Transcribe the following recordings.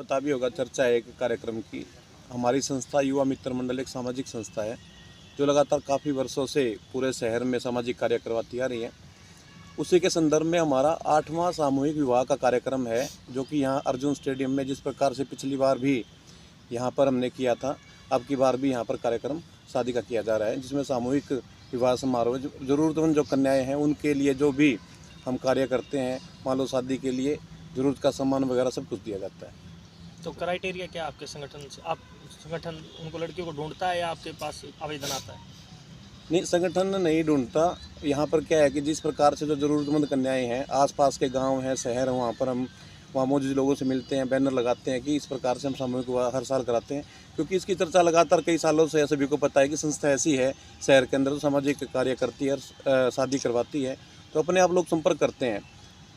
पता भी होगा, चर्चा है एक कार्यक्रम की। हमारी संस्था युवा मित्र मंडल एक सामाजिक संस्था है जो लगातार काफ़ी वर्षों से पूरे शहर में सामाजिक कार्य करवाती आ रही है। उसी के संदर्भ में हमारा 8वां सामूहिक विवाह का कार्यक्रम है, जो कि यहाँ अर्जुन स्टेडियम में जिस प्रकार से पिछली बार भी यहाँ पर हमने किया था, अब की बार भी यहाँ पर कार्यक्रम शादी का किया जा रहा है, जिसमें सामूहिक विवाह समारोह ज़रूरतमंद जो कन्याएँ हैं उनके लिए जो भी हम कार्य करते हैं, मान लो शादी के लिए ज़रूरत का सामान वगैरह सब कुछ दिया जाता है। तो क्राइटेरिया क्या आपके संगठन से? आप संगठन उनको लड़कियों को ढूंढता है या आपके पास आवेदन आता है? नहीं, संगठन नहीं ढूंढता। यहाँ पर क्या है कि जिस प्रकार से जो ज़रूरतमंद कन्याएँ हैं, आसपास के गांव हैं, शहर हैं, वहाँ पर हम वहाँ मौजूद लोगों से मिलते हैं, बैनर लगाते हैं कि इस प्रकार से हम सामूहिक विवाह हर साल कराते हैं, क्योंकि इसकी चर्चा लगातार कई सालों से सभी को पता है कि संस्था ऐसी है शहर के अंदर जो सामाजिक कार्य करती है, शादी करवाती है, तो अपने आप लोग संपर्क करते हैं।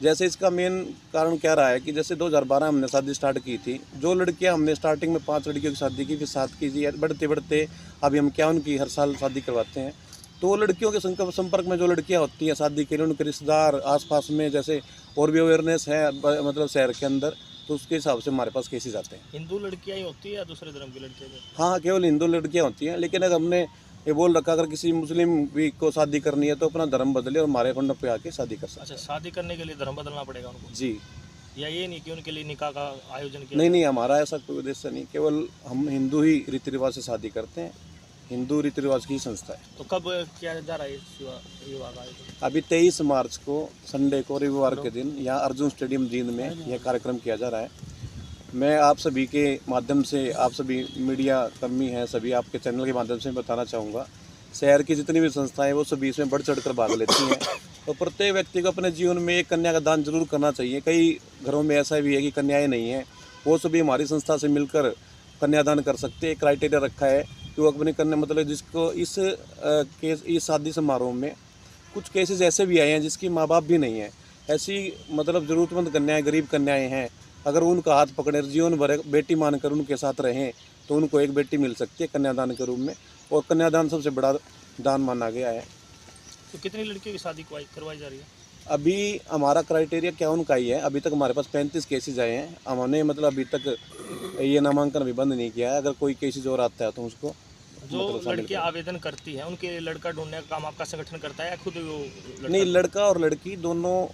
जैसे इसका मेन कारण क्या रहा है कि जैसे 2012 हमने शादी स्टार्ट की थी, जो लड़कियां हमने स्टार्टिंग में 5 लड़कियों की शादी की, फिर 7 की थी, बढ़ते बढ़ते अभी हम 51 की हर साल शादी करवाते हैं। तो लड़कियों के संपर्क में जो लड़कियां होती हैं शादी के लिए, उनके रिश्तेदार आसपास में जैसे और भी अवेयरनेस है मतलब शहर के अंदर, तो उसके हिसाब से हमारे पास केसेस आते हैं। हिंदू लड़कियां ही होती है या दूसरे धर्म की लड़कियां? हाँ, केवल हिंदू लड़कियाँ होती हैं, लेकिन अगर हमने ये बोल रखा अगर किसी मुस्लिम भी को शादी करनी है तो अपना धर्म बदले और हमारे फंड पे आके शादी कर सकते हैं। अच्छा, शादी करने के लिए धर्म बदलना पड़ेगा उनको? जी, या ये नहीं कि उनके लिए निकाह का आयोजन किया? नहीं, हमारा ऐसा कोई उद्देश्य नहीं, केवल हम हिंदू ही रीति रिवाज से शादी करते हैं, हिंदू रीति रिवाज की संस्था है। तो कब किया जा रहा है इस विवाह का आयोजन? अभी 23 मार्च को संडे को रविवार के दिन यहाँ अर्जुन स्टेडियम जींद में यह कार्यक्रम किया जा रहा है। मैं आप सभी के माध्यम से, आप सभी मीडिया कर्मी हैं, सभी आपके चैनल के माध्यम से बताना चाहूँगा, शहर की जितनी भी संस्थाएं वो सभी इसमें बढ़ चढ़ कर भाग लेती हैं। तो प्रत्येक व्यक्ति को अपने जीवन में एक कन्या का दान जरूर करना चाहिए। कई घरों में ऐसा भी है कि कन्याएं नहीं हैं, वो सभी हमारी संस्था से मिलकर कन्यादान कर सकते हैं। क्राइटेरिया रखा है कि वो अपनी कन्या मतलब जिसको इस शादी समारोह में कुछ केसेस ऐसे भी आए हैं जिसकी माँ बाप भी नहीं है, ऐसी मतलब ज़रूरतमंद कन्याएँ, गरीब कन्याएँ हैं, अगर उनका हाथ पकड़े जीवन भर बेटी मानकर उनके साथ रहें तो उनको एक बेटी मिल सकती है कन्यादान के रूप में, और कन्यादान सबसे बड़ा दान माना गया है। तो कितनी लड़कियों की शादी करवाई जा रही है? अभी हमारा क्राइटेरिया क्या उनका ही है, अभी तक हमारे पास 35 केसेस आए हैं। हमने मतलब अभी तक ये नामांकन अभी बंद नहीं किया है, अगर कोई केसेस और आता है तो उसको जो लड़कियां आवेदन करती हैं उनके लिए लड़का ढूंढने का काम आपका संगठन करता है या खुद वो? नहीं, लड़का और लड़की दोनों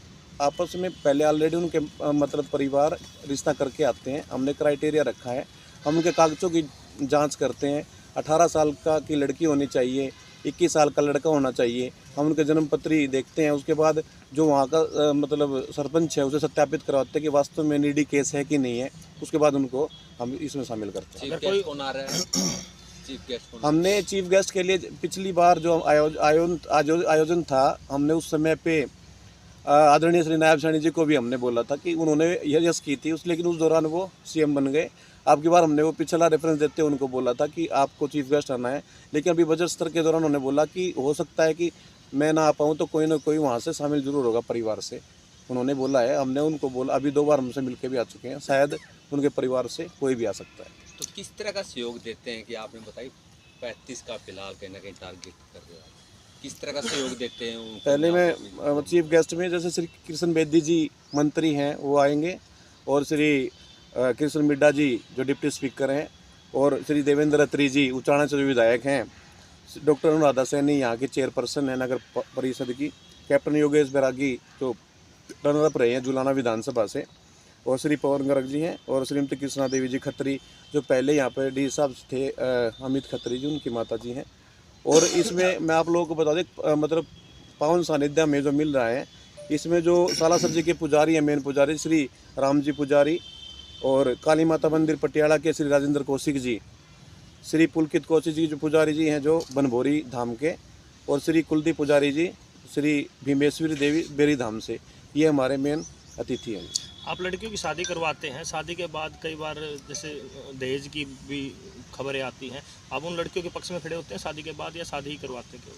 आपस में पहले ऑलरेडी उनके मतलब परिवार रिश्ता करके आते हैं। हमने क्राइटेरिया रखा है, हम उनके कागजों की जांच करते हैं। 18 साल की लड़की होनी चाहिए, 21 साल का लड़का होना चाहिए। हम उनके जन्म पत्री देखते हैं, उसके बाद जो वहाँ का मतलब सरपंच है उसे सत्यापित करवाते हैं कि वास्तव में नीडी केस है कि नहीं है, उसके बाद उनको हम इसमें शामिल करते हैं। अगर कोई कौन आ रहा है हमने चीफ गेस्ट के लिए पिछली बार जो आयोजन था, हमने उस समय पे आदरणीय श्री नायब सैनी जी को भी हमने बोला था कि उन्होंने यस की थी लेकिन उस दौरान वो सीएम बन गए। अब की बार हमने वो पिछला रेफरेंस देते उनको बोला था कि आपको चीफ गेस्ट आना है, लेकिन अभी बजट स्तर के दौरान उन्होंने बोला कि हो सकता है कि मैं ना आ पाऊँ तो कोई ना कोई वहाँ से शामिल जरूर होगा परिवार से, उन्होंने बोला है। हमने उनको बोला, अभी 2 बार हमसे मिलकर भी आ चुके हैं, शायद उनके परिवार से कोई भी आ सकता है। तो किस तरह का सहयोग देते हैं कि आपने बताई 35 का फिलहाल कहीं ना कहीं टारगेट कर रहे हैं, किस तरह का सहयोग देते हैं उनको? पहले मैं चीफ गेस्ट में जैसे श्री कृष्ण बेदी जी मंत्री हैं वो आएंगे, और श्री कृष्ण मिड्डा जी जो डिप्टी स्पीकर हैं, और श्री देवेंद्र अत्री जी उचाणा से जो विधायक हैं, डॉक्टर अनुराधा सैनी यहाँ की चेयरपर्सन है नगर परिषद की, कैप्टन योगेश बैरागी जो रनर अप रहे हैं जुलाना विधानसभा से, और श्री पवन गर्ग जी हैं, और श्रीमती कृष्णा देवी जी खत्री जो पहले यहाँ पर डी साहब थे, अमित खत्री जी उनकी माता जी हैं। और इसमें मैं आप लोगों को बता दें मतलब पावन सानिध्य में जो मिल रहा है, इसमें जो सालासर जी के पुजारी हैं, मेन पुजारी श्री राम जी पुजारी, और काली माता मंदिर पटियाला के श्री राजेंद्र कौशिक जी, श्री पुलकित कौशिक जी जो पुजारी जी हैं जो बनभोरी धाम के, और श्री कुलदीप पुजारी जी श्री भीमेश्वरी देवी बेरी धाम से, ये हमारे मेन अतिथि हैं। आप लड़कियों की शादी करवाते हैं, शादी के बाद कई बार जैसे दहेज की भी खबरें आती हैं, आप उन लड़कियों के पक्ष में खड़े होते हैं शादी के बाद या शादी ही करवाते हैं?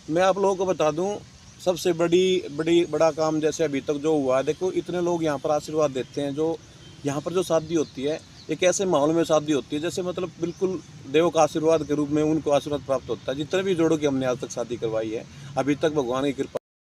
मैं आप लोगों को बता दूं, सबसे बड़ा काम जैसे अभी तक जो हुआ है, देखो इतने लोग यहाँ पर आशीर्वाद देते हैं। जो यहाँ पर जो शादी होती है एक ऐसे माहौल में शादी होती है जैसे मतलब बिल्कुल देव का आशीर्वाद के रूप में उनको आशीर्वाद प्राप्त होता है। जितने भी जोड़ों की हमने आज तक शादी करवाई है, अभी तक भगवान की कृपा